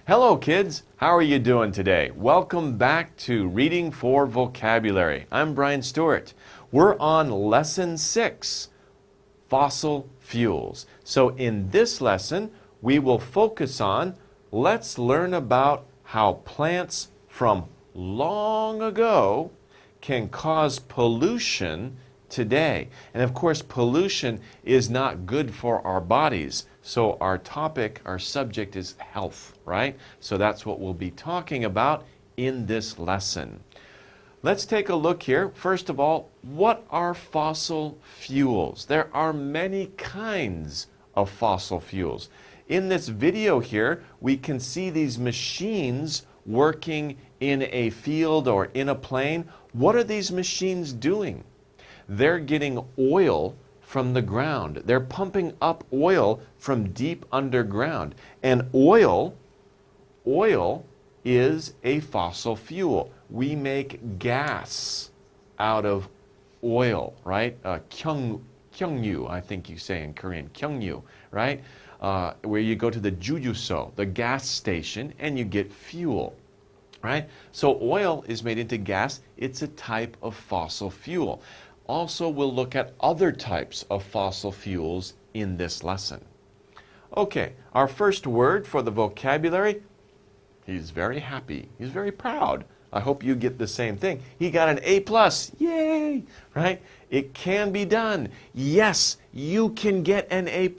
Hello kids, how are you doing today? Welcome back to Reading for Vocabulary. I'm Brian Stewart. We're on Lesson 6, Fossil Fuels. So in this lesson, we will focus on, let's learn about how plants from long ago can cause pollution today. And of course, pollution is not good for our bodies. So our topic, our subject is health, right? So that's what we'll be talking about in this lesson. Let's take a look here. First of all, what are fossil fuels? There are many kinds of fossil fuels. In this video here, we can see these machines working in a field or in a plane. What are these machines doing? They're getting oil from the ground. They're pumping up oil from deep underground. And oil is a fossil fuel. We make gas out of oil, right? Kyungyu, I think you say in Korean, Kyungyu, right? Where you go to the Jujuso, the gas station, and you get fuel, right? So oil is made into gas. It's a type of fossil fuel. Also, we'll look at other types of fossil fuels in this lesson. Okay, our first word for the vocabulary, he's very happy. He's very proud. I hope you get the same thing. He got an A+. Yay! Right? It can be done. Yes, you can get an A+.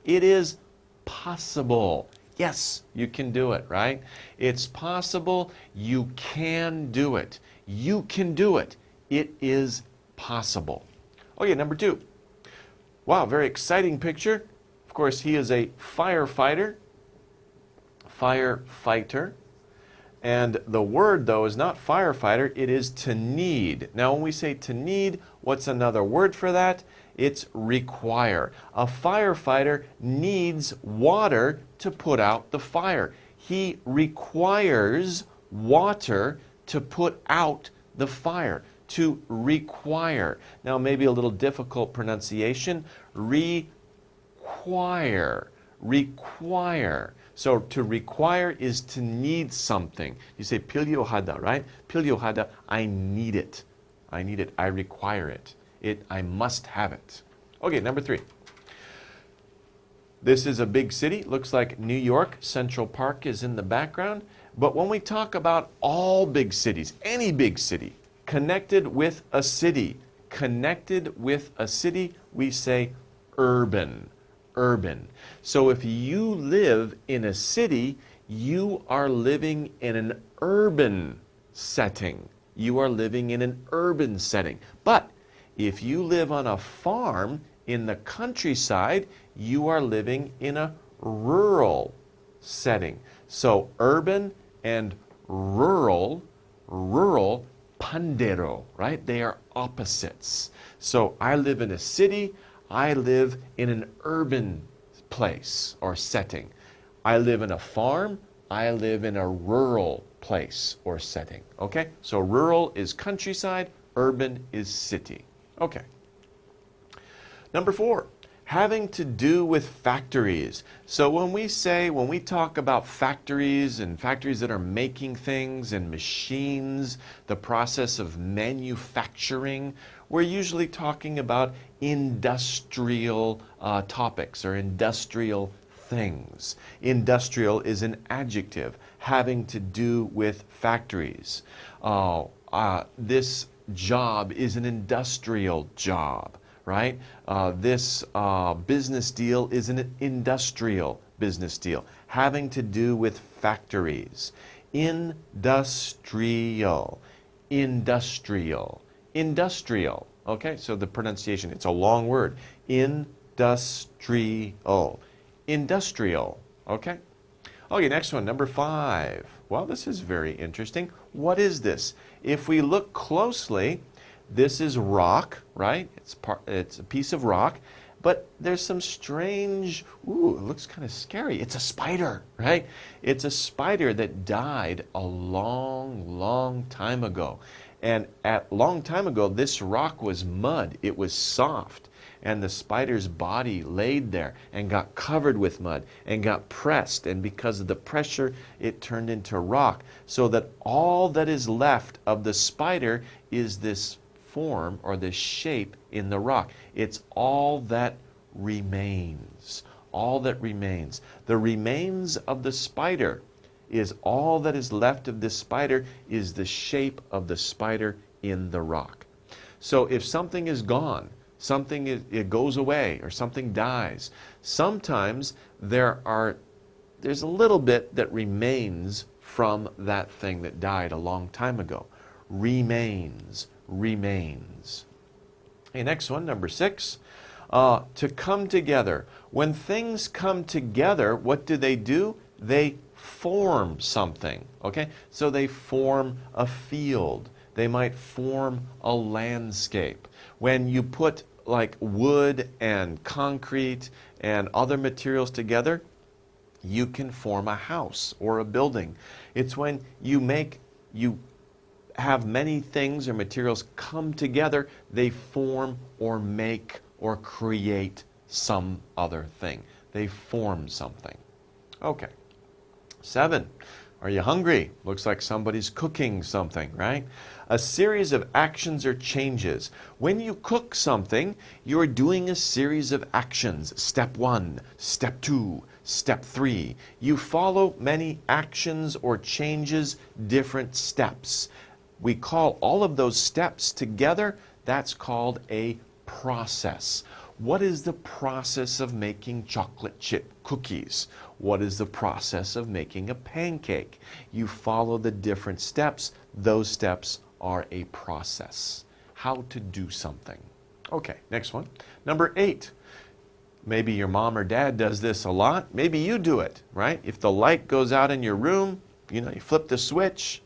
It is possible. Yes, you can do it, right? It's possible. You can do it. You can do it. It is possible. Okay, number 2. Wow, very exciting picture. Of course, he is a firefighter. And the word, though, is not firefighter, it is to need. Now, when we say to need, what's another word for that? It's require. A firefighter needs water to put out the fire. He requires water to put out the fire. To require. Now, maybe a little difficult pronunciation. Require. Require. So to require is to need something. You say 필요하다, right? 필요하다, I need it. I need it. I require it. I must have it. Okay, number 3. This is a big city. Looks like New York. Central Park is in the background. But when we talk about all big cities, any big city, connected with a city, we say urban. Urban. So if you live in a city, you are living in an urban setting. You are living in an urban setting. But if you live on a farm in the countryside, you are living in a rural setting. So urban and rural, pandero, right? They are opposites. So I live in a city, I live in an urban place or setting. I live in a farm, I live in a rural place or setting. Okay? So rural is countryside, urban is city. Okay. Number 4, having to do with factories. So when we talk about factories and factories that are making things and machines, the process of manufacturing, we're usually talking about industrial topics or industrial things. Industrial is an adjective having to do with factories. This job is an industrial job. Right? This business deal is an industrial business deal, having to do with factories. Industrial. Okay, so the pronunciation, it's a long word. Industrial. Okay? Okay, next one, number 5. Well, this is very interesting. What is this? If we look closely, this is rock, right? It's a piece of rock, but there's some strange, it looks kind of scary. It's a spider, right? It's a spider that died a long time ago. And at long time ago, this rock was mud. It was soft. and the spider's body laid there and got covered with mud and got pressed, and because of the pressure it turned into rock, so that all that is left of the spider is this form or this shape in the rock. It's all that remains. All that remains. The remains of the spider is all that is left of this spider is the shape of the spider in the rock. So if something is gone, it goes away, or something dies, sometimes there's a little bit that remains from that thing that died a long time ago. Remains. Okay, next one, number 6. To come together. When things come together, what do? They form something, okay? So they form a field. They might form a landscape. When you put like wood and concrete and other materials together, you can form a house or a building. It's when you have many things or materials come together, they form or make or create some other thing. They form something. Okay. 7. Are you hungry? Looks like somebody's cooking something, right? A series of actions or changes. When you cook something, you're doing a series of actions. Step 1, step 2, step 3. You follow many actions or changes, different steps. We call all of those steps together, that's called a process. What is the process of making chocolate chip cookies? What is the process of making a pancake? You follow the different steps. Those steps are a process. How to do something. Okay, next one. Number 8. Maybe your mom or dad does this a lot. Maybe you do it, right? If the light goes out in your room, you flip the switch,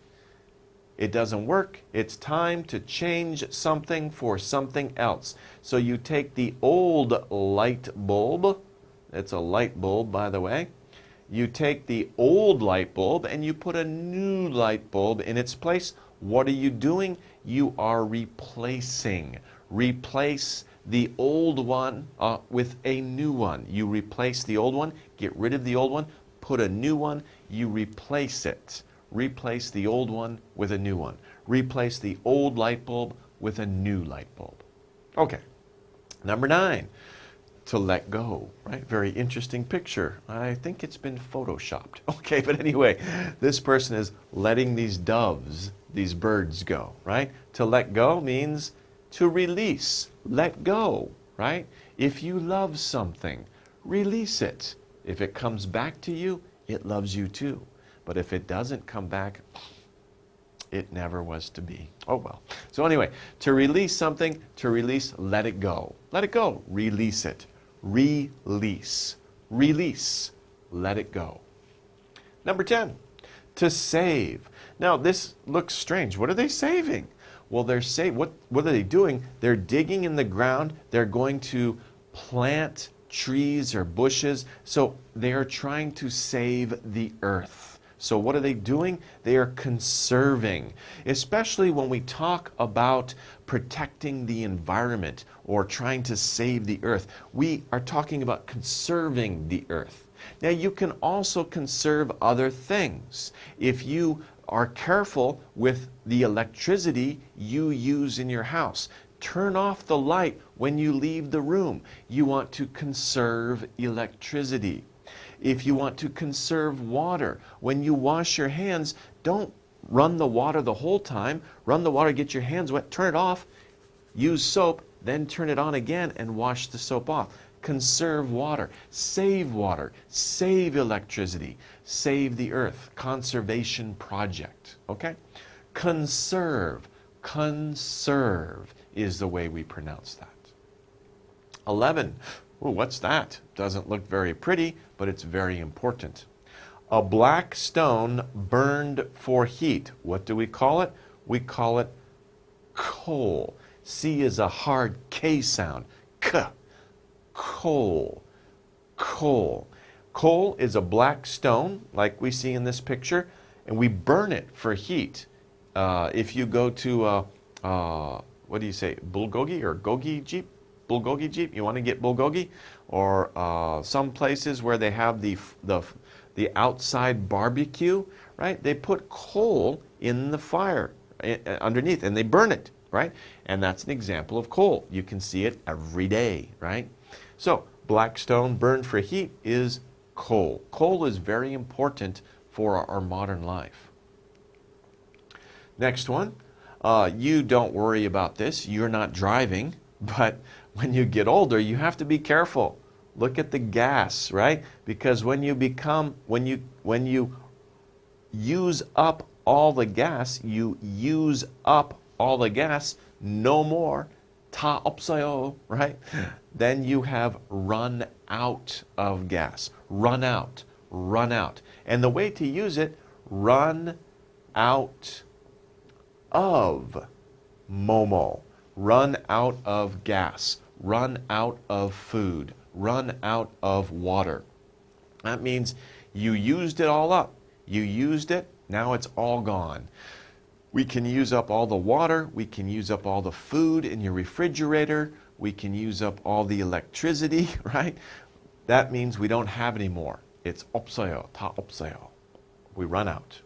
it doesn't work. It's time to change something for something else. So you take the old light bulb. It's a light bulb, by the way. You take the old light bulb and you put a new light bulb in its place. What are you doing? You are replacing. Replace the old one with a new one. You replace the old one, get rid of the old one, put a new one, you replace it. Replace the old one with a new one. Replace the old light bulb with a new light bulb. Okay. Number 9, to let go, right? Very interesting picture. I think it's been photoshopped. Okay, but anyway, this person is letting these doves, these birds go, right? To let go means to release, let go, right? If you love something, release it. If it comes back to you, it loves you too. But if it doesn't come back, it never was to be. Oh well. So anyway, to release something, to release, let it go. Let it go. Release it. Release. Release. Let it go. Number 10, to save. Now this looks strange. What are they saving? Well, what are they doing? They're digging in the ground. They're going to plant trees or bushes. So they are trying to save the earth. So what are they doing? They are conserving, especially when we talk about protecting the environment or trying to save the earth. We are talking about conserving the earth. Now you can also conserve other things. If you are careful with the electricity you use in your house, turn off the light when you leave the room. You want to conserve electricity. If you want to conserve water, when you wash your hands, don't run the water the whole time. Run the water, get your hands wet, turn it off, use soap, then turn it on again and wash the soap off. Conserve water, save electricity, save the earth. Conservation project, okay? Conserve is the way we pronounce that. 11. Ooh, what's that? Doesn't look very pretty, but it's very important. A black stone burned for heat. What do we call it? We call it coal. C is a hard K sound. K. Coal. Coal. Coal is a black stone, like we see in this picture, and we burn it for heat. If you go to, what do you say, bulgogi or gogi jeep? bulgogi jeep. You want to get bulgogi? Or some places where they have the outside barbecue, right? They put coal in the fire underneath and they burn it, right? And that's an example of coal. You can see it every day, right? So black stone burned for heat is coal. Coal is very important for our modern life. Next one, you don't worry about this. You're not driving, but when you get older, you have to be careful. Look at the gas, right? Because when you use up all the gas, no more. 다 없어요, right? Then you have run out of gas. Run out. And the way to use it, run out of momo. Run out of gas. Run out of food. Run out of water. That means you used it all up. You used it, now it's all gone. We can use up all the water, we can use up all the food in your refrigerator, we can use up all the electricity, right? That means we don't have any more. It's 없어요, 다 없어요. We run out.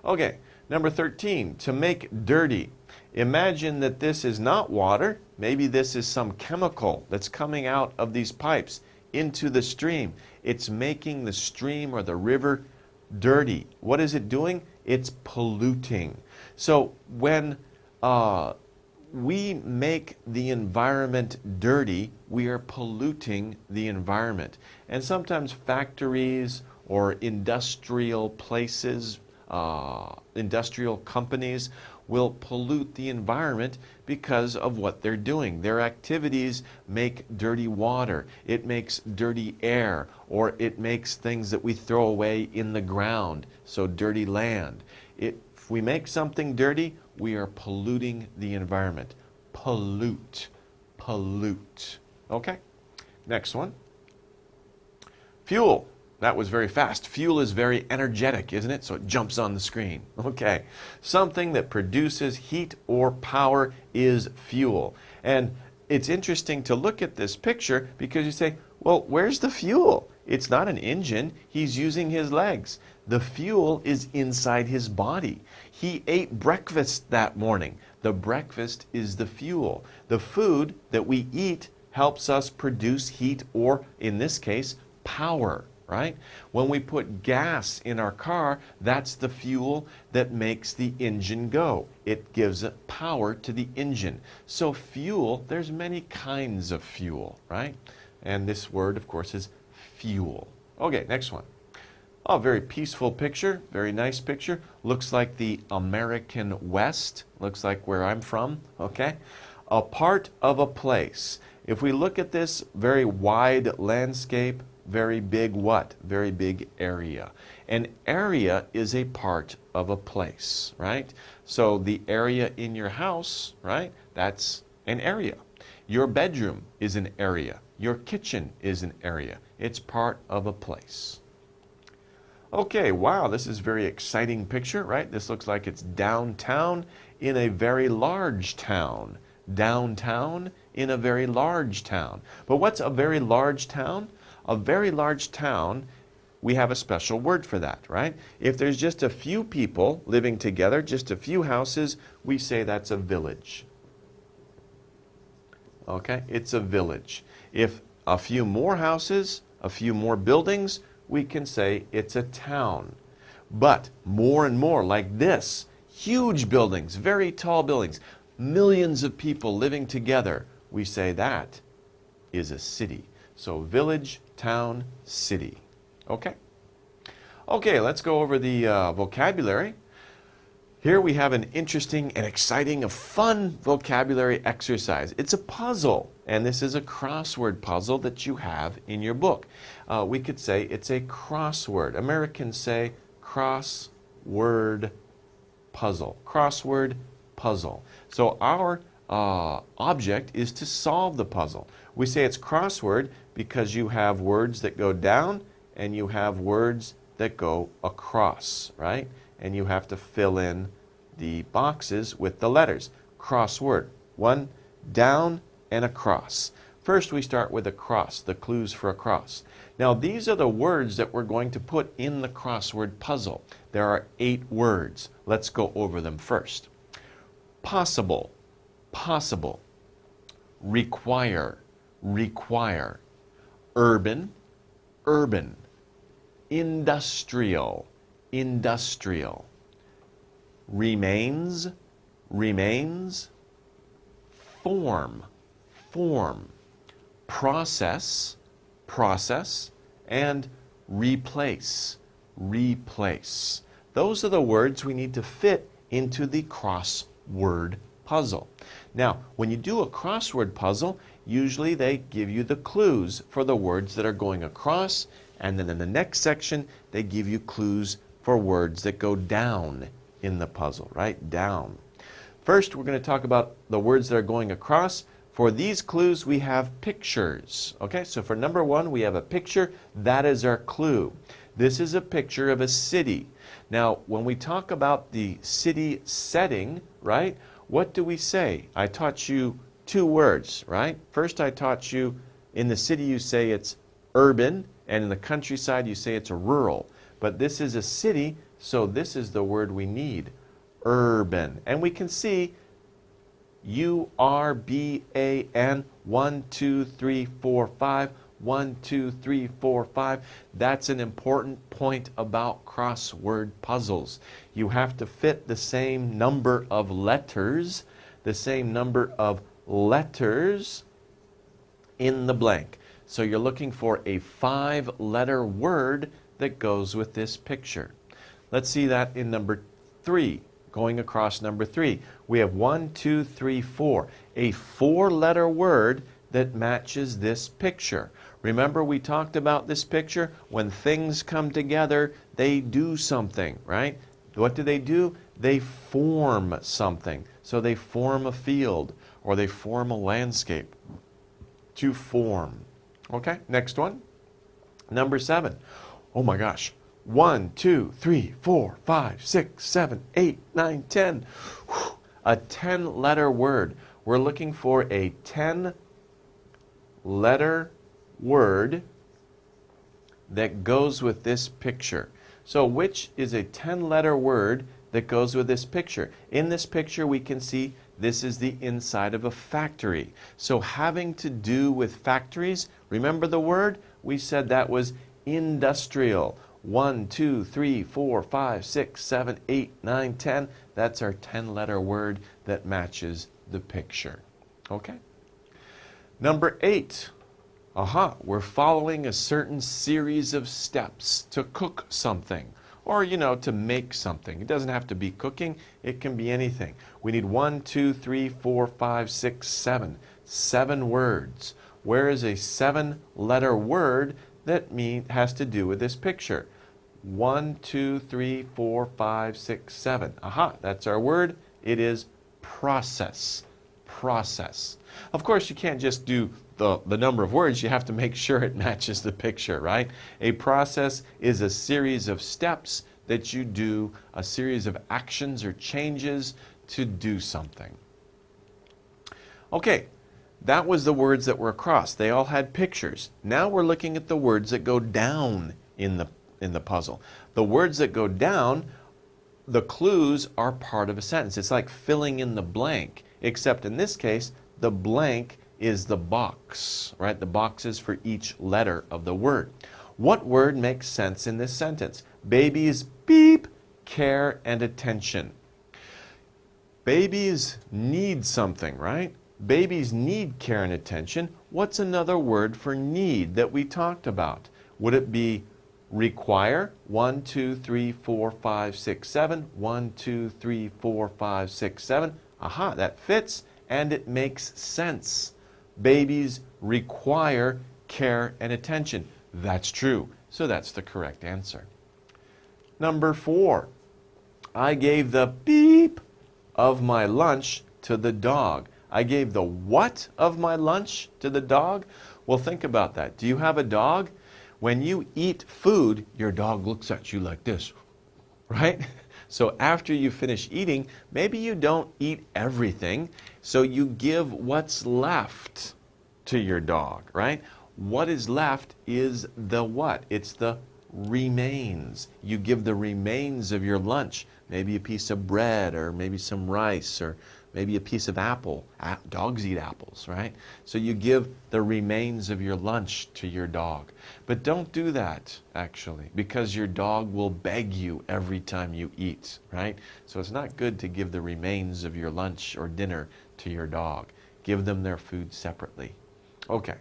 Okay, number 13, to make dirty. Imagine that this is not water, maybe this is some chemical that's coming out of these pipes into the stream. It's making the stream or the river dirty. What is it doing? It's polluting. So when we make the environment dirty, we are polluting the environment. And sometimes factories or industrial places, industrial companies will pollute the environment because of what they're doing. Their activities make dirty water, it makes dirty air, or it makes things that we throw away in the ground, so dirty land. If we make something dirty, we are polluting the environment. Pollute. Okay, next one. Fuel. That was very fast. Fuel is very energetic, isn't it? So it jumps on the screen. Okay. Something that produces heat or power is fuel. And it's interesting to look at this picture because you say, well, where's the fuel? It's not an engine. He's using his legs. The fuel is inside his body. He ate breakfast that morning. The breakfast is the fuel. The food that we eat helps us produce heat or, in this case, power. Right? When we put gas in our car, that's the fuel that makes the engine go. It gives power to the engine. So fuel, there's many kinds of fuel, right? And this word, of course, is fuel. Okay, next one. Oh, very peaceful picture, very nice picture. Looks like the American West, looks like where I'm from, okay? A part of a place. If we look at this very wide landscape, very big what? Very big area. An area is a part of a place, right? So the area in your house, right? That's an area. Your bedroom is an area. Your kitchen is an area. It's part of a place. Okay, wow, this is a very exciting picture, right? This looks like it's downtown in a very large town. Downtown in a very large town. But what's a very large town? A very large town, we have a special word for that, right? If there's just a few people living together, just a few houses, we say that's a village. Okay, it's a village. If a few more houses, a few more buildings, we can say it's a town. But more and more like this, huge buildings, very tall buildings, millions of people living together, we say that is a city. So village, town, city. Okay? Okay, let's go over the vocabulary. Here we have an interesting and exciting, a fun vocabulary exercise. It's a puzzle, and this is a crossword puzzle that you have in your book. We could say it's a crossword. Americans say crossword puzzle. Crossword puzzle. So our object is to solve the puzzle. We say it's crossword because you have words that go down and you have words that go across, right? And you have to fill in the boxes with the letters. Crossword. One down and across. First, we start with a cross, the clues for a cross. Now, these are the words that we're going to put in the crossword puzzle. There are 8 words. Let's go over them first. Possible, possible. Require, require. Urban, urban. Industrial, industrial. Remains, remains. Form, form. Process, process. And replace, replace. Those are the words we need to fit into the crossword puzzle. Now, when you do a crossword puzzle, usually they give you the clues for the words that are going across, and then in the next section, they give you clues for words that go down in the puzzle, right? Down. First, we're going to talk about the words that are going across. For these clues, we have pictures. Okay, so for number 1, we have a picture. That is our clue. This is a picture of a city. Now, when we talk about the city setting, right, what do we say? I taught you 2 words, right? First, I taught you in the city you say it's urban, and in the countryside you say it's rural. But this is a city, so this is the word we need, urban. And we can see U-R-B-A-N, 1, 2, 3, 4, 5. 1, 2, 3, 4, 5. That's an important point about crossword puzzles. You have to fit the same number of letters, in the blank. So you're looking for a 5-letter word that goes with this picture. Let's see that in number 3. Going across number 3. We have 1, 2, 3, 4. A 4-letter word that matches this picture. Remember we talked about this picture? When things come together, they do something, right? What do? They form something. So they form a field or they form a landscape. To form. Okay, next one. Number 7. Oh my gosh. 1, 2, 3, 4, 5, 6, 7, 8, 9, 10. A 10-letter word. We're looking for a 10-letter word that goes with this picture. So which is a 10-letter word that goes with this picture? In this picture we can see this is the inside of a factory. So having to do with factories, remember the word? We said that was industrial. 1, 2, 3, 4, 5, 6, 7, 8, 9, 10. That's our 10-letter word that matches the picture. Okay? Number 8. We're following a certain series of steps to cook something or, to make something. It doesn't have to be cooking. It can be anything. We need 1, 2, 3, 4, 5, 6, 7. 7 words. Where is a 7-letter word that has to do with this picture? 1, 2, 3, 4, 5, 6, 7. That's our word. It is process. Process. Of course, you can't just do the number of words. You have to make sure it matches the picture, right? A process is a series of steps that you do, a series of actions or changes to do something. Okay, that was the words that were across. They all had pictures. Now we're looking at the words that go down in the puzzle. The words that go down, the clues are part of a sentence. It's like filling in the blank, except in this case, the blank is the box, right? The box is for each letter of the word. What word makes sense in this sentence? Babies, beep, care and attention. Babies need something, right? Babies need care and attention. What's another word for need that we talked about? Would it be require? 1, 2, 3, 4, 5, 6, 7. 1, 2, 3, 4, 5, 6, 7. That fits and it makes sense. Babies require care and attention. That's true. So that's the correct answer. Number 4. I gave the beep of my lunch to the dog. I gave the what of my lunch to the dog? Well, think about that. Do you have a dog? When you eat food, your dog looks at you like this, right? So after you finish eating, maybe you don't eat everything, so you give what's left to your dog, right? What is left is the what? It's the remains. You give the remains of your lunch, maybe a piece of bread or maybe some rice or maybe a piece of apple. Dogs eat apples, right? So you give the remains of your lunch to your dog. But don't do that, actually, because your dog will beg you every time you eat, right? So it's not good to give the remains of your lunch or dinner to your dog. Give them their food separately. Okay.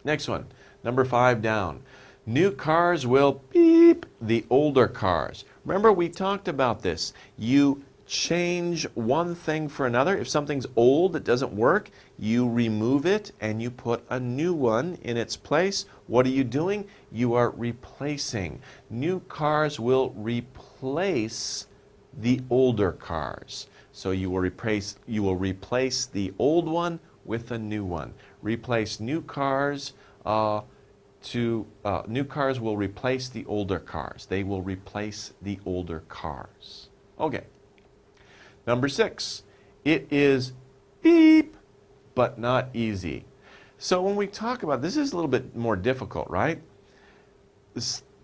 Next one, number 5 down. New cars will beep the older cars. Remember, we talked about this. You change one thing for another. If something's old, it doesn't work, you remove it and you put a new one in its place. What are you doing? You are replacing. New cars will replace the older cars. So you will replace the old one with a new one. Replace new cars new cars will replace the older cars. They will replace the older cars. Okay. Number 6, it is beep, but not easy. So when we talk about this is a little bit more difficult, right?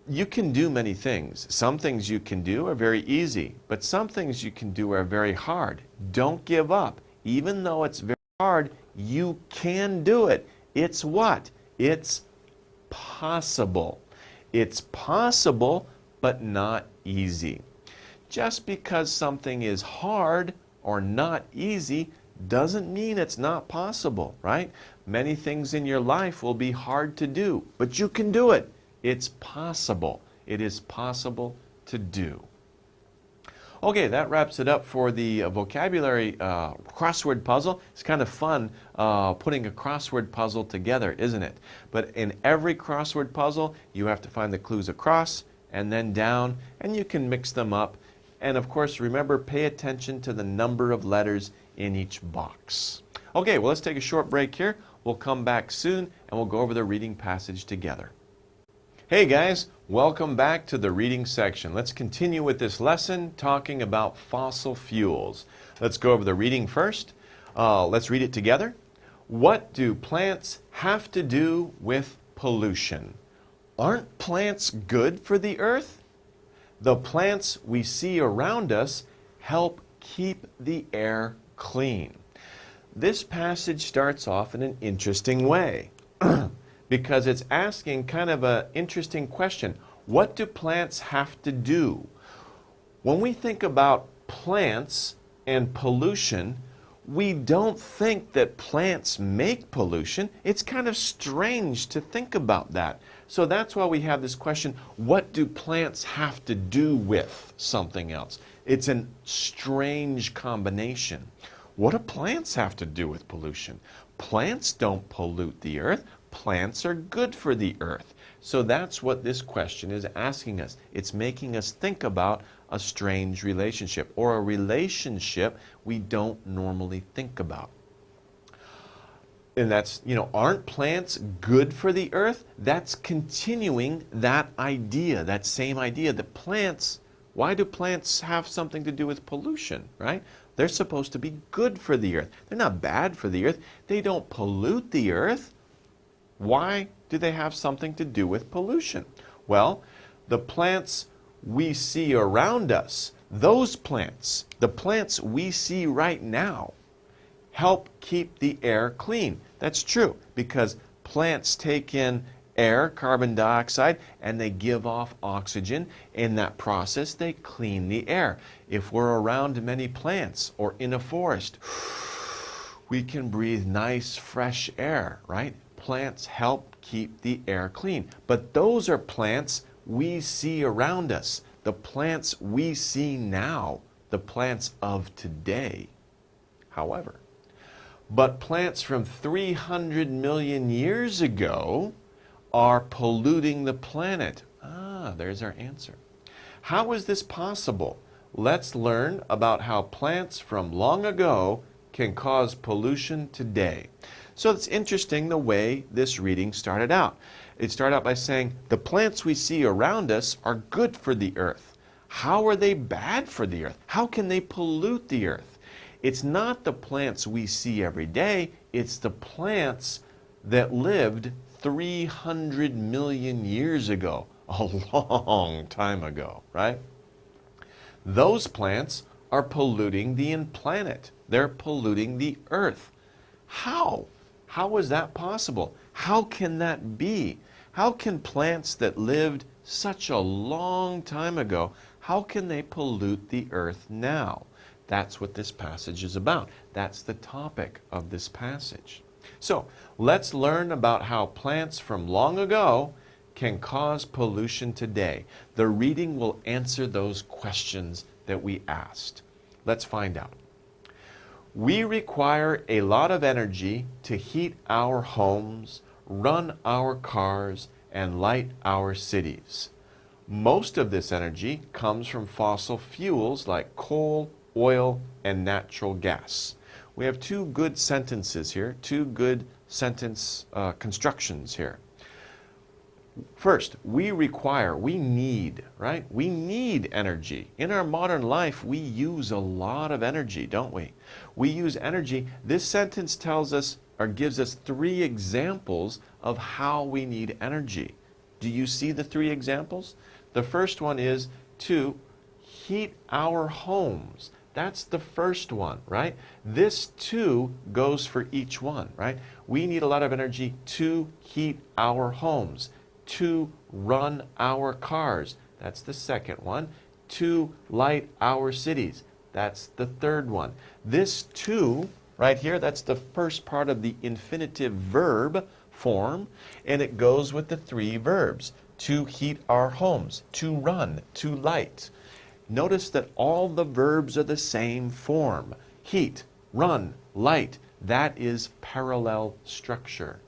You can do many things. Some things you can do are very easy, but some things you can do are very hard. Don't give up. Even though it's very hard, you can do it. It's what? It's possible. It's possible, but not easy. Just because something is hard or not easy doesn't mean it's not possible, right? Many things in your life will be hard to do, but you can do it. It's possible. It is possible to do. Okay, that wraps it up for the vocabulary crossword puzzle. It's kind of fun putting a crossword puzzle together, isn't it? But in every crossword puzzle, you have to find the clues across and then down, and you can mix them up. And of course, remember, pay attention to the number of letters in each box. Okay, well, let's take a short break here. We'll come back soon, and we'll go over the reading passage together. Hey guys, welcome back to the reading section. Let's continue with this lesson talking about fossil fuels. Let's go over the reading first. Let's read it together. What do plants have to do with pollution? Aren't plants good for the earth? The plants we see around us help keep the air clean. This passage starts off in an interesting way. Because it's asking kind of an interesting question. What do plants have to do? When we think about plants and pollution, we don't think that plants make pollution. It's kind of strange to think about that. So that's why we have this question, what do plants have to do with something else? It's a strange combination. What do plants have to do with pollution? Plants don't pollute the earth. Plants are good for the earth. So that's what this question is asking us. It's making us think about a strange relationship or a relationship we don't normally think about. And that's, aren't plants good for the earth? That's continuing that idea, that same idea that plants, why do plants have something to do with pollution, right? They're supposed to be good for the earth. They're not bad for the earth. They don't pollute the earth. Why do they have something to do with pollution? Well, the plants we see around us, those plants, the plants we see right now, help keep the air clean. That's true, because plants take in air, carbon dioxide, and they give off oxygen. In that process, they clean the air. If we're around many plants or in a forest, we can breathe nice, fresh air, right? Plants help keep the air clean. But those are plants we see around us, the plants we see now, the plants of today. However, but plants from 300 million years ago are polluting the planet. There's our answer. How is this possible? Let's learn about how plants from long ago can cause pollution today. So it's interesting the way this reading started out. It started out by saying the plants we see around us are good for the earth. How are they bad for the earth? How can they pollute the earth? It's not the plants we see every day, it's the plants that lived 300 million years ago, a long time ago, right? Those plants are polluting the planet. They're polluting the earth. How? How is that possible? How can that be? How can plants that lived such a long time ago, how can they pollute the earth now? That's what this passage is about. That's the topic of this passage. So let's learn about how plants from long ago can cause pollution today. The reading will answer those questions that we asked. Let's find out. We require a lot of energy to heat our homes, run our cars, and light our cities. Most of this energy comes from fossil fuels like coal, oil, and natural gas. We have two good sentences here, two good sentence constructions here. First, we require, we need, right? We need energy. In our modern life, we use a lot of energy, don't we? We use energy. This sentence tells us or gives us three examples of how we need energy. Do you see the three examples? The first one is to heat our homes. That's the first one, right? This too goes for each one, right? We need a lot of energy to heat our homes, to run our cars. That's the second one. To light our cities. That's the third one. This too, right here, that's the first part of the infinitive verb form, and it goes with the three verbs. To heat our homes, to run, to light. Notice that all the verbs are the same form. Heat, run, light. That is parallel structure.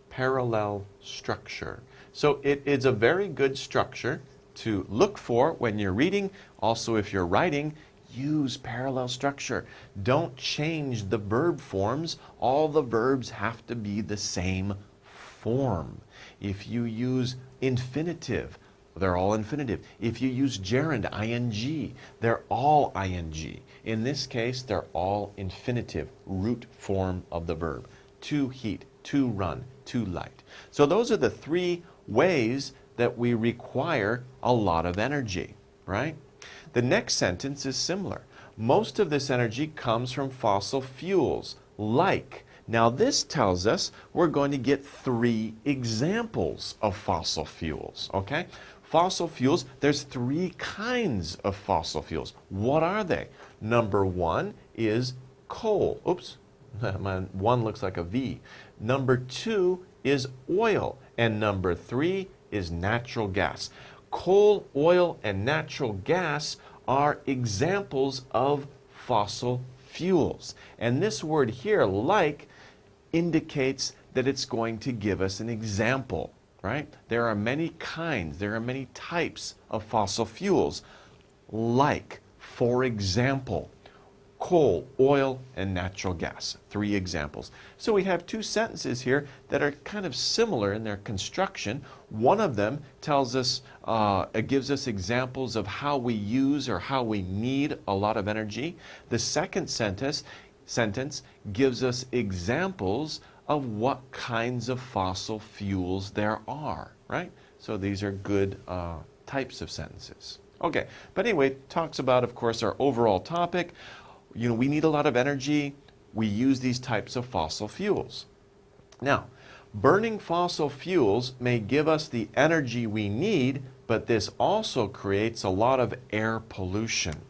Parallel structure. So it is a very good structure to look for when you're reading. Also, if you're writing, use parallel structure. Don't change the verb forms. All the verbs have to be the same form. If you use infinitive, they're all infinitive. If you use gerund, ing, they're all ing. In this case, they're all infinitive, root form of the verb. To heat, to run, to light. So those are the three ways that we require a lot of energy, right? The next sentence is similar. Most of this energy comes from fossil fuels, like. Now this tells us we're going to get three examples of fossil fuels, okay? Fossil fuels, there's three kinds of fossil fuels. What are they? Number one is coal. Oops, my one looks like a V. Number two is oil. And number three is natural gas. Coal, oil, and natural gas are examples of fossil fuels. And this word here, like, indicates that it's going to give us an example, right? There are many kinds, there are many types of fossil fuels, like, for example, coal, oil, and natural gas. Three examples. So we have two sentences here that are kind of similar in their construction. One of them tells us, it gives us examples of how we use or how we need a lot of energy. The second sentence gives us examples of what kinds of fossil fuels there are, right? So these are good types of sentences. Okay, but anyway, it talks about, of course, our overall topic. You know, we need a lot of energy. We use these types of fossil fuels. Now, burning fossil fuels may give us the energy we need, but this also creates a lot of air pollution.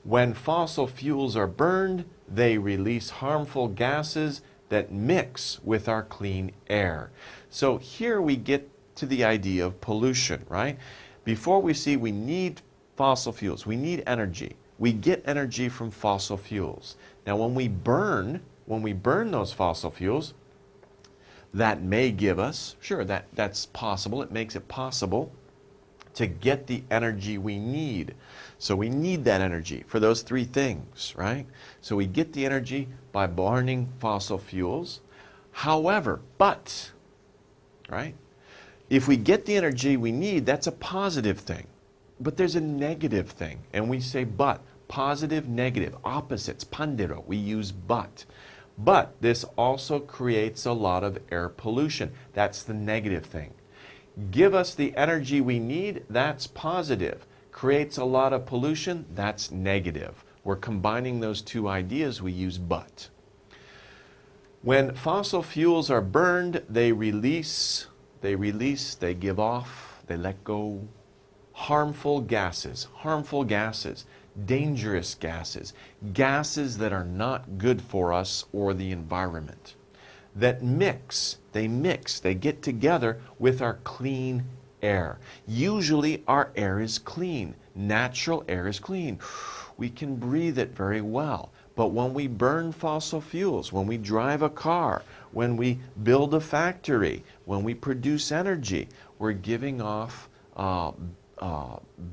When fossil fuels are burned, they release harmful gases that mix with our clean air. So here we get to the idea of pollution, right? Before we see we need fossil fuels, we need energy. We get energy from fossil fuels. Now when we burn those fossil fuels, that may give us, sure, that's possible. It makes it possible to get the energy we need. So we need that energy for those three things, right? So we get the energy by burning fossil fuels. However, but, right? If we get the energy we need, that's a positive thing. But there's a negative thing, and we say but. Positive, negative, opposites, pandero, we use but. But this also creates a lot of air pollution. That's the negative thing. Give us the energy we need, that's positive. Creates a lot of pollution, that's negative. We're combining those two ideas, we use but. When fossil fuels are burned, they release, they give off, they let go harmful gases, dangerous gases, gases that are not good for us or the environment, that they get together with our clean air. Usually our air is clean, natural air is clean. We can breathe it very well. But when we burn fossil fuels, when we drive a car, when we build a factory, when we produce energy, we're giving off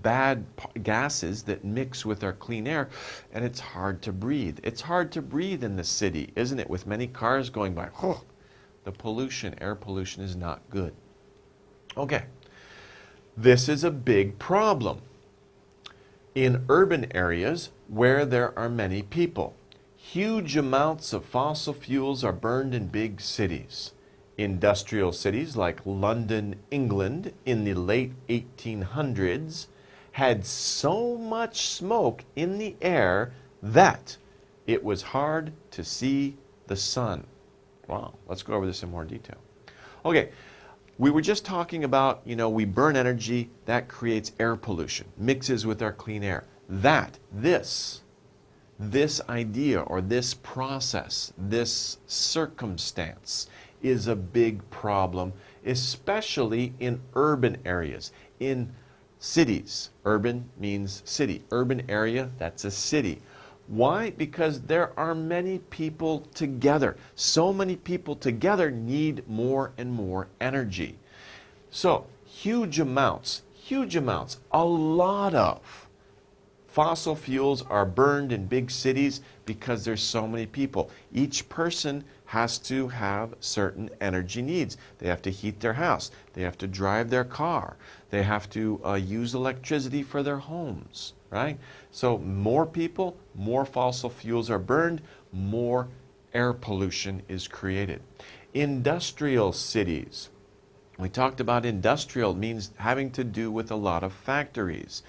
bad gases that mix with our clean air, and it's hard to breathe. It's hard to breathe in the city, isn't it? With many cars going by, the pollution, air pollution is not good. Okay, this is a big problem in urban areas where there are many people. Huge amounts of fossil fuels are burned in big cities. Industrial cities like London, England, in the late 1800s had so much smoke in the air that it was hard to see the sun. Wow, let's go over this in more detail. Okay, we were just talking about, we burn energy, that creates air pollution, mixes with our clean air. This idea or this process, this circumstance is a big problem, especially in urban areas, in cities. Urban means city. Urban area, that's a city. Why? Because there are many people together. So many people together need more and more energy. So, huge amounts, a lot of fossil fuels are burned in big cities because there's so many people. Each person has to have certain energy needs. They have to heat their house. They have to drive their car. They have to use electricity for their homes, right? So more people, more fossil fuels are burned, more air pollution is created. Industrial cities. We talked about industrial means having to do with a lot of factories.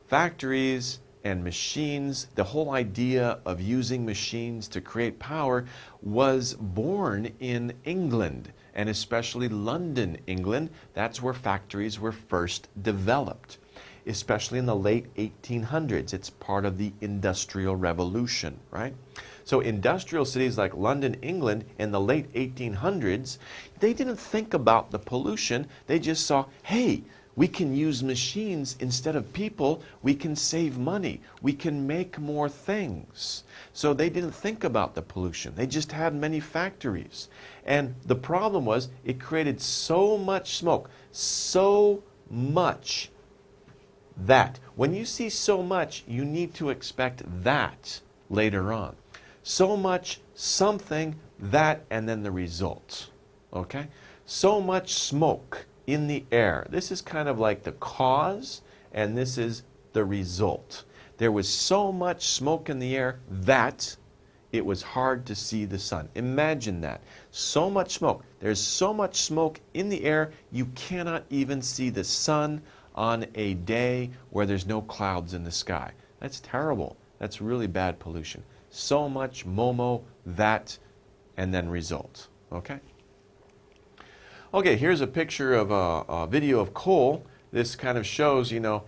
Factories and machines, the whole idea of using machines to create power was born in England, and especially London, England. That's where factories were first developed, especially in the late 1800s. It's part of the Industrial Revolution, right? So industrial cities like London, England, in the late 1800s, they didn't think about the pollution. They just saw, hey, we can use machines instead of people. We can save money. We can make more things. So they didn't think about the pollution. They just had many factories. And the problem was it created so much smoke, so much that when you see so much, you need to expect that later on. So much, something, that, and then the result. Okay? So much smoke in the air. This is kind of like the cause, and this is the result. There was so much smoke in the air that it was hard to see the sun. Imagine that. So much smoke. There's so much smoke in the air, you cannot even see the sun on a day where there's no clouds in the sky. That's terrible. That's really bad pollution. So much, momo, that, and then result. Okay? Okay, here's a picture of a video of coal. This kind of shows, a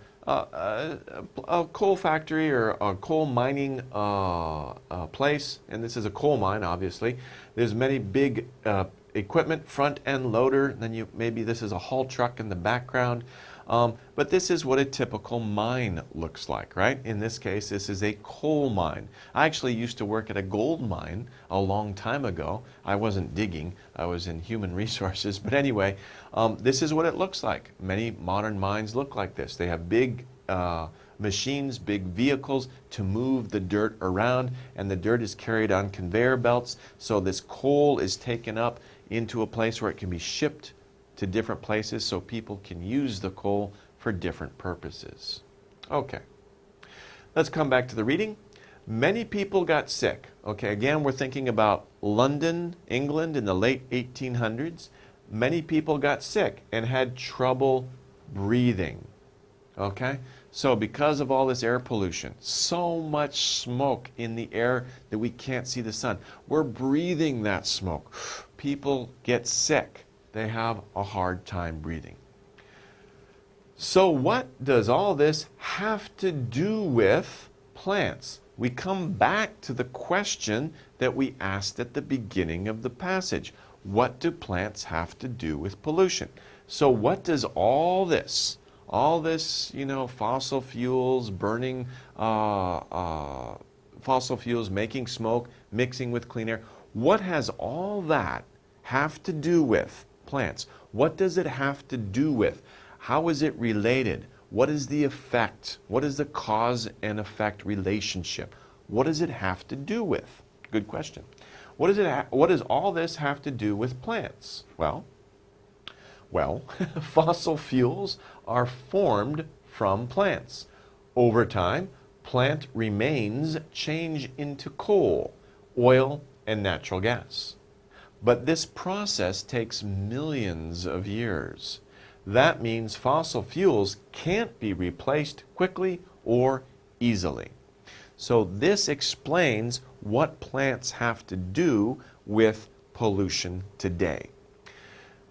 coal factory or a coal mining place. And this is a coal mine, obviously. There's many big equipment, front end loader. Then maybe this is a haul truck in the background. But this is what a typical mine looks like, right? In this case, this is a coal mine. I actually used to work at a gold mine a long time ago. I wasn't digging, I was in human resources. But anyway, this is what it looks like. Many modern mines look like this. They have big machines, big vehicles to move the dirt around, and the dirt is carried on conveyor belts. So this coal is taken up into a place where it can be shipped to different places so people can use the coal for different purposes. Okay, let's come back to the reading. Many people got sick. Okay, again, we're thinking about London, England in the late 1800s. Many people got sick and had trouble breathing. Okay? So because of all this air pollution, so much smoke in the air that we can't see the sun, we're breathing that smoke. People get sick. They have a hard time breathing. So what does all this have to do with plants? We come back to the question that we asked at the beginning of the passage. What do plants have to do with pollution? So what does all this, fossil fuels, burning fossil fuels, making smoke, mixing with clean air, what has all that have to do with plants? What does it have to do with? How is it related? What is the effect? What is the cause and effect relationship? What does it have to do with? Good question. What does all this have to do with plants? Well, fossil fuels are formed from plants. Over time, plant remains change into coal, oil, and natural gas. But this process takes millions of years. That means fossil fuels can't be replaced quickly or easily. So this explains what plants have to do with pollution today.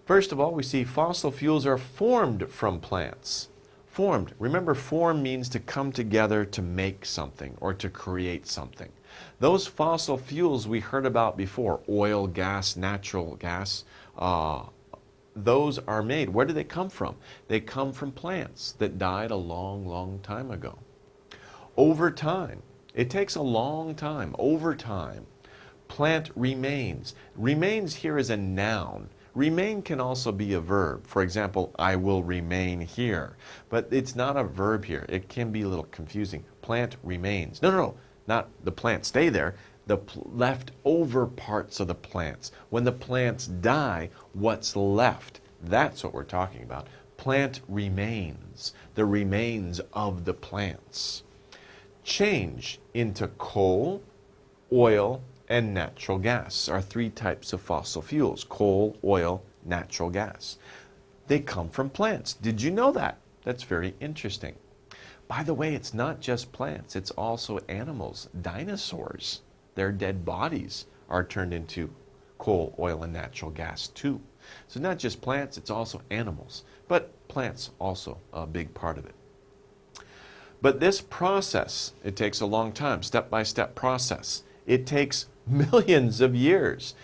First of all, we see fossil fuels are formed from plants. Formed. Remember, form means to come together to make something or to create something. Those fossil fuels we heard about before, oil, gas, natural gas, those are made. Where do they come from? They come from plants that died a long, long time ago. Over time, it takes a long time. Over time, plant remains. Remains here is a noun. Remain can also be a verb. For example, I will remain here. But it's not a verb here. It can be a little confusing. Plant remains. No, not the plants stay there. The leftover parts of the plants. When the plants die, what's left? That's what we're talking about. Plant remains. The remains of the plants. Change into coal, oil, and natural gas are three types of fossil fuels: coal, oil, natural gas. They come from plants. Did you know that? That's very interesting. By the way, it's not just plants, it's also animals, dinosaurs. Their dead bodies are turned into coal, oil, and natural gas too. So not just plants, it's also animals. But plants also a big part of it. But this process, it takes a long time, step-by-step process. It takes millions of years.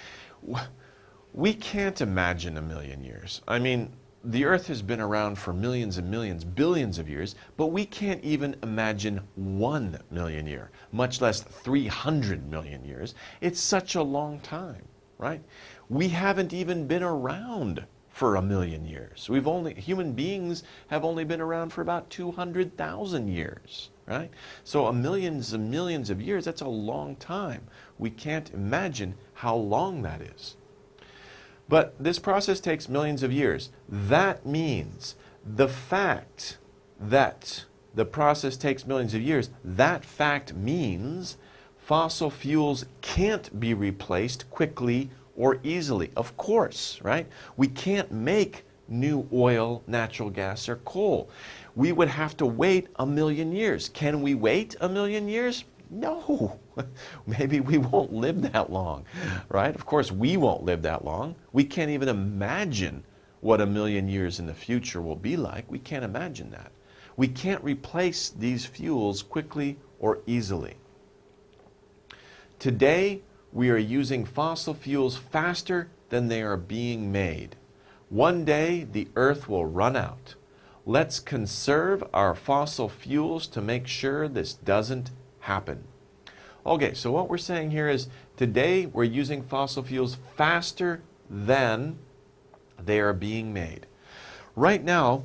We can't imagine a million years. I mean, the Earth has been around for millions and millions, billions of years, but we can't even imagine 1 million years, much less 300 million years. It's such a long time, right? We haven't even been around for a million years. Human beings have only been around for about 200,000 years, right? So millions and millions of years, that's a long time. We can't imagine how long that is. But this process takes millions of years. That means the fact that the process takes millions of years, that fact means fossil fuels can't be replaced quickly or easily. Of course, right? We can't make new oil, natural gas, or coal. We would have to wait a million years. Can we wait a million years? No. Maybe we won't live that long, right? Of course, we won't live that long. We can't even imagine what a million years in the future will be like. We can't imagine that. We can't replace these fuels quickly or easily. Today, we are using fossil fuels faster than they are being made. One day, the Earth will run out. Let's conserve our fossil fuels to make sure this doesn't happen. Okay, so what we're saying here is today we're using fossil fuels faster than they are being made. Right now,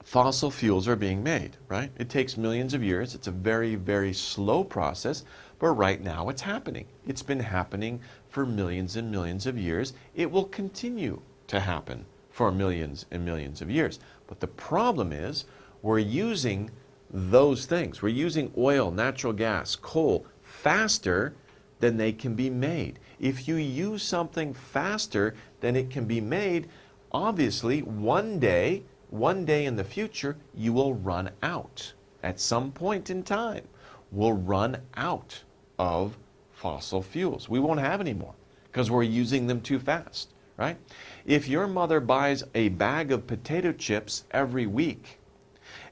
fossil fuels are being made, right? It takes millions of years. It's a very, very slow process, but right now it's happening. It's been happening for millions and millions of years. It will continue to happen for millions and millions of years. But the problem is we're using those things. We're using oil, natural gas, coal faster then they can be made. If you use something faster than it can be made, obviously one day in the future, you will run out. At some point in time, we'll run out of fossil fuels. We won't have any more because we're using them too fast, right? If your mother buys a bag of potato chips every week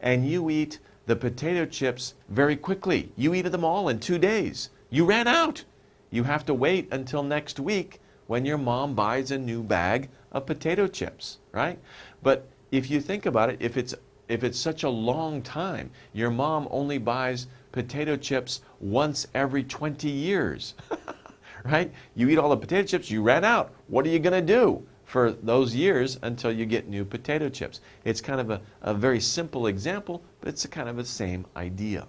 and you eat the potato chips very quickly, you eat them all in 2 days, you ran out. You have to wait until next week when your mom buys a new bag of potato chips, right? But if you think about it, if it's such a long time, your mom only buys potato chips once every 20 years, right? You eat all the potato chips, you ran out. What are you going to do for those years until you get new potato chips? It's kind of a very simple example, but it's kind of the same idea.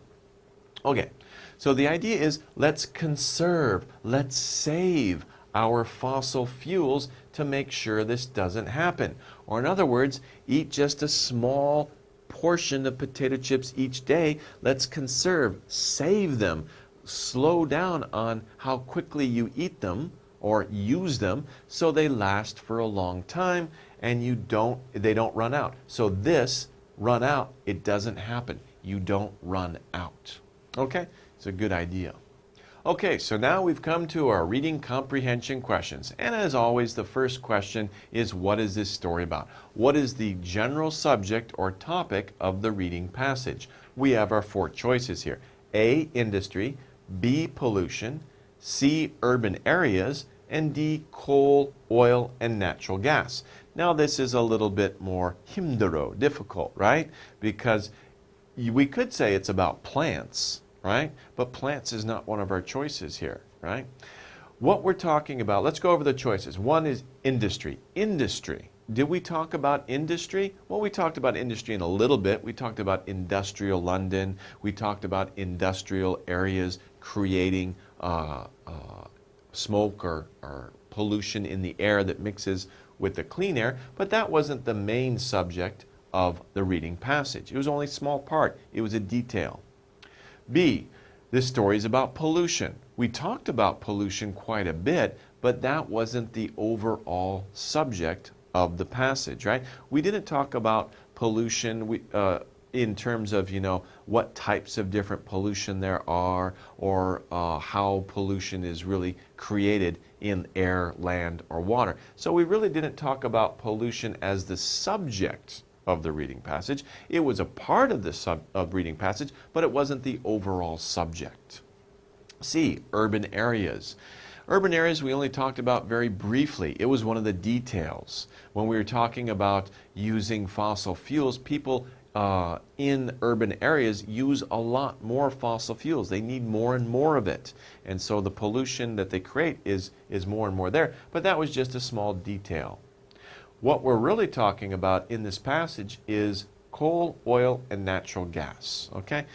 Okay, so the idea is let's conserve, let's save our fossil fuels to make sure this doesn't happen. Or in other words, eat just a small portion of potato chips each day. Let's conserve, save them, slow down on how quickly you eat them or use them so they last for a long time and they don't run out. So this run out, it doesn't happen. You don't run out. Okay, it's a good idea. Okay, so now we've come to our reading comprehension questions. And as always, the first question is, what is this story about? What is the general subject or topic of the reading passage? We have our 4 choices here. A, industry, B, pollution, C, urban areas, and D, coal, oil, and natural gas. Now this is a little bit more difficult, right? Because we could say it's about plants, right? But plants is not one of our choices here, right? What we're talking about, let's go over the choices. One is industry. Industry. Did we talk about industry? Well, we talked about industry in a little bit. We talked about industrial London. We talked about industrial areas creating smoke or pollution in the air that mixes with the clean air, but that wasn't the main subject of the reading passage. It was only a small part. It was a detail. B, this story is about pollution. We talked about pollution quite a bit, but that wasn't the overall subject of the passage, right? We didn't talk about pollution in terms of, what types of different pollution there are or how pollution is really created in air, land, or water. So we really didn't talk about pollution as the subject of the reading passage. It was a part of the reading passage, but it wasn't the overall subject. C, urban areas. Urban areas we only talked about very briefly. It was one of the details. When we were talking about using fossil fuels, people in urban areas use a lot more fossil fuels. They need more and more of it. And so the pollution that they create is more and more there. But that was just a small detail. What we're really talking about in this passage is coal, oil, and natural gas. Okay?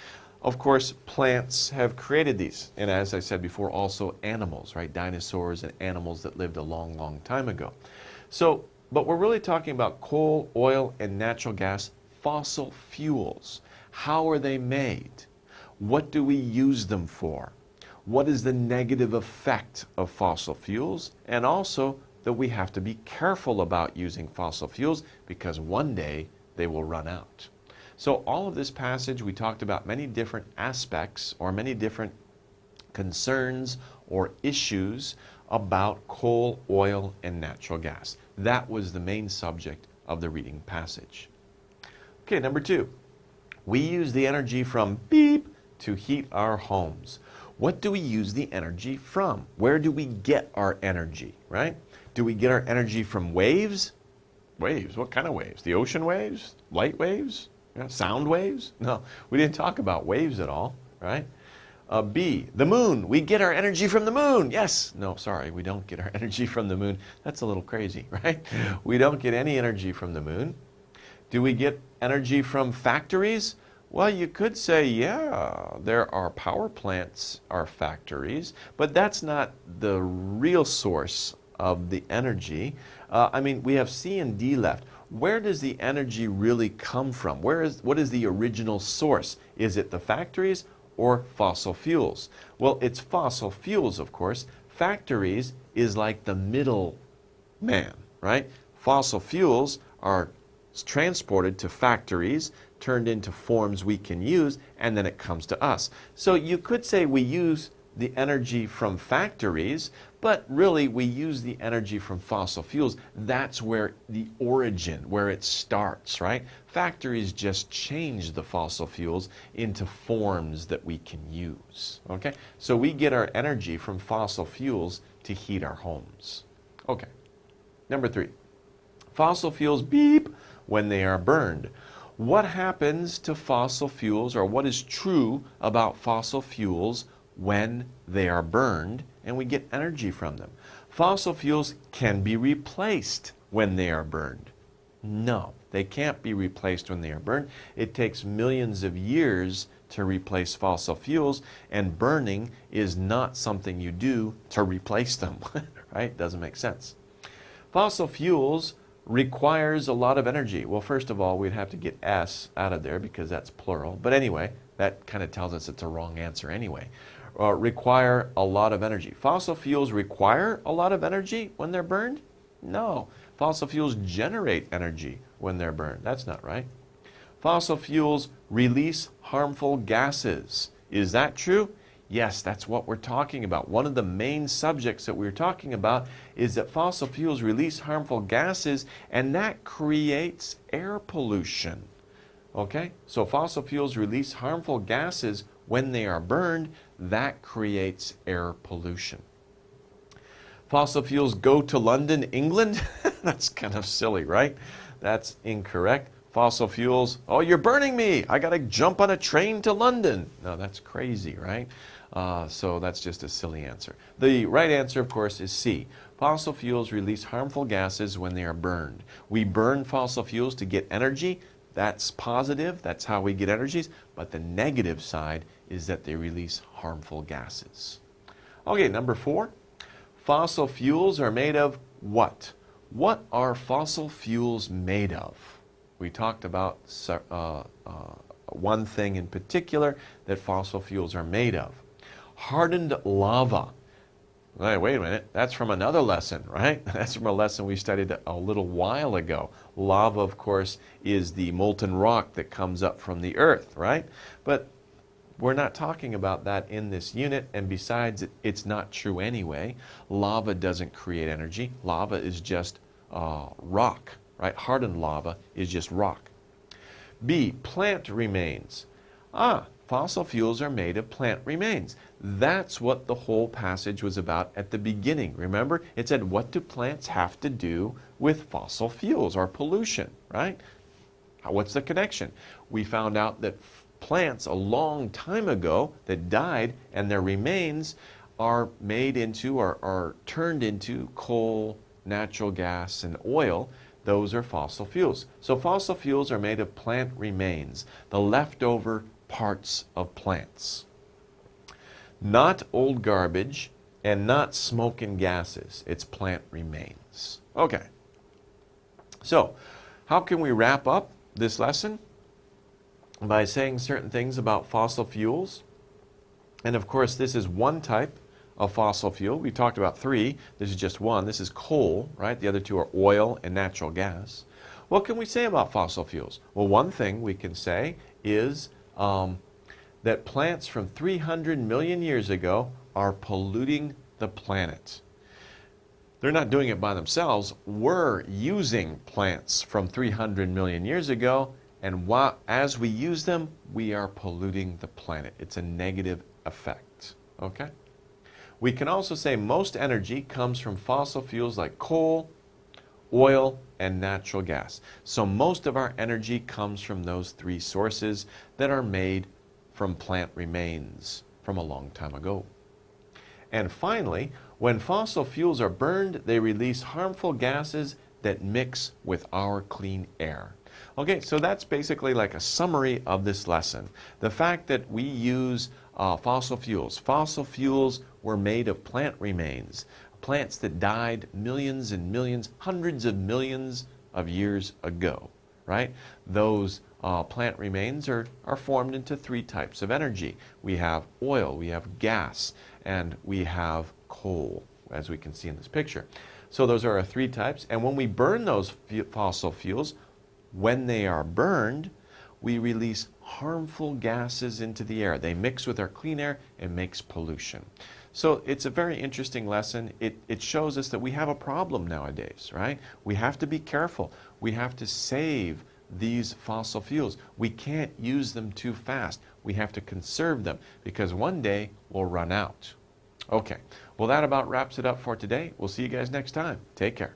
Of course, plants have created these. And as I said before, also animals, right? Dinosaurs and animals that lived a long, long time ago. So, but we're really talking about coal, oil, and natural gas, fossil fuels. How are they made? What do we use them for? What is the negative effect of fossil fuels? And also that we have to be careful about using fossil fuels because one day they will run out. So all of this passage, we talked about many different aspects or many different concerns or issues about coal, oil, and natural gas. That was the main subject of the reading passage. Okay, number 2. We use the energy from beep to heat our homes. What do we use the energy from? Where do we get our energy, right? Do we get our energy from waves? Waves, what kind of waves? The ocean waves? Light waves? Sound waves? No, we didn't talk about waves at all, right? B, the moon. We get our energy from the moon. Yes. No, sorry, we don't get our energy from the moon. That's a little crazy, right? We don't get any energy from the moon. Do we get energy from factories? Well, you could say, yeah, there are power plants, are factories, but that's not the real source of the energy. I mean, we have C and D left. Where does the energy really come from? What is the original source? Is it the factories or fossil fuels? Well, it's fossil fuels, of course. Factories is like the middle man, right? Fossil fuels are transported to factories, turned into forms we can use, and then it comes to us. So you could say we use the energy from factories, but really we use the energy from fossil fuels. That's where the origin, where it starts, right? Factories just change the fossil fuels into forms that we can use, okay? So we get our energy from fossil fuels to heat our homes. Okay, number 3. Fossil fuels beep when they are burned. What happens to fossil fuels, or what is true about fossil fuels when they are burned and we get energy from them? Fossil fuels can be replaced when they are burned. No, they can't be replaced when they are burned. It takes millions of years to replace fossil fuels, and burning is not something you do to replace them, right? Doesn't make sense. Fossil fuels requires a lot of energy. Well, first of all, we'd have to get S out of there because that's plural. But anyway, that kind of tells us it's a wrong answer anyway. Require a lot of energy. Fossil fuels require a lot of energy when they're burned? No. Fossil fuels generate energy when they're burned. That's not right. Fossil fuels release harmful gases. Is that true? Yes, that's what we're talking about. One of the main subjects that we're talking about is that fossil fuels release harmful gases, and that creates air pollution. Okay? So fossil fuels release harmful gases when they are burned. That creates air pollution. Fossil fuels go to London, England? That's kind of silly, right? That's incorrect. Fossil fuels, oh, you're burning me. I got to jump on a train to London. No, that's crazy, right? So that's just a silly answer. The right answer, of course, is C. Fossil fuels release harmful gases when they are burned. We burn fossil fuels to get energy. That's positive. That's how we get energies. But the negative side is that they release harmful gases. Okay, number 4. Fossil fuels are made of what? What are fossil fuels made of? We talked about one thing in particular that fossil fuels are made of. Hardened lava. Wait a minute, that's from another lesson, right? That's from a lesson we studied a little while ago. Lava, of course, is the molten rock that comes up from the earth, right? But we're not talking about that in this unit, and besides, it's not true anyway. Lava doesn't create energy. Lava is just rock, right? Hardened lava is just rock. B, plant remains. Fossil fuels are made of plant remains. That's what the whole passage was about at the beginning. Remember, it said, what do plants have to do with fossil fuels or pollution, right? What's the connection? We found out that plants a long time ago that died, and their remains are made into or are turned into coal, natural gas, and oil. Those are fossil fuels. So fossil fuels are made of plant remains, the leftover parts of plants. Not old garbage and not smoke and gases. It's plant remains. Okay. So, how can we wrap up this lesson? By saying certain things about fossil fuels. And of course, this is one type of fossil fuel. We talked about 3. This is just one. This is coal, right? The other 2 are oil and natural gas. What can we say about fossil fuels? Well, one thing we can say is that plants from 300 million years ago are polluting the planet. They're not doing it by themselves. We're using plants from 300 million years ago, and as we use them, we are polluting the planet. It's a negative effect, okay? We can also say most energy comes from fossil fuels like coal, oil, and natural gas. So most of our energy comes from those 3 sources that are made from plant remains from a long time ago. And finally, when fossil fuels are burned, they release harmful gases that mix with our clean air. Okay, so that's basically like a summary of this lesson. The fact that we use fossil fuels. Fossil fuels were made of plant remains, plants that died millions and millions, hundreds of millions of years ago, right? Those plant remains are formed into three types of energy. We have oil, we have gas, and we have coal, as we can see in this picture. So those are our three types. And when we burn those fossil fuels, when they are burned, we release harmful gases into the air. They mix with our clean air and makes pollution. So it's a very interesting lesson. It shows us that we have a problem nowadays, right? We have to be careful. We have to save these fossil fuels. We can't use them too fast. We have to conserve them because one day we'll run out. Okay, well that about wraps it up for today. We'll see you guys next time. Take care.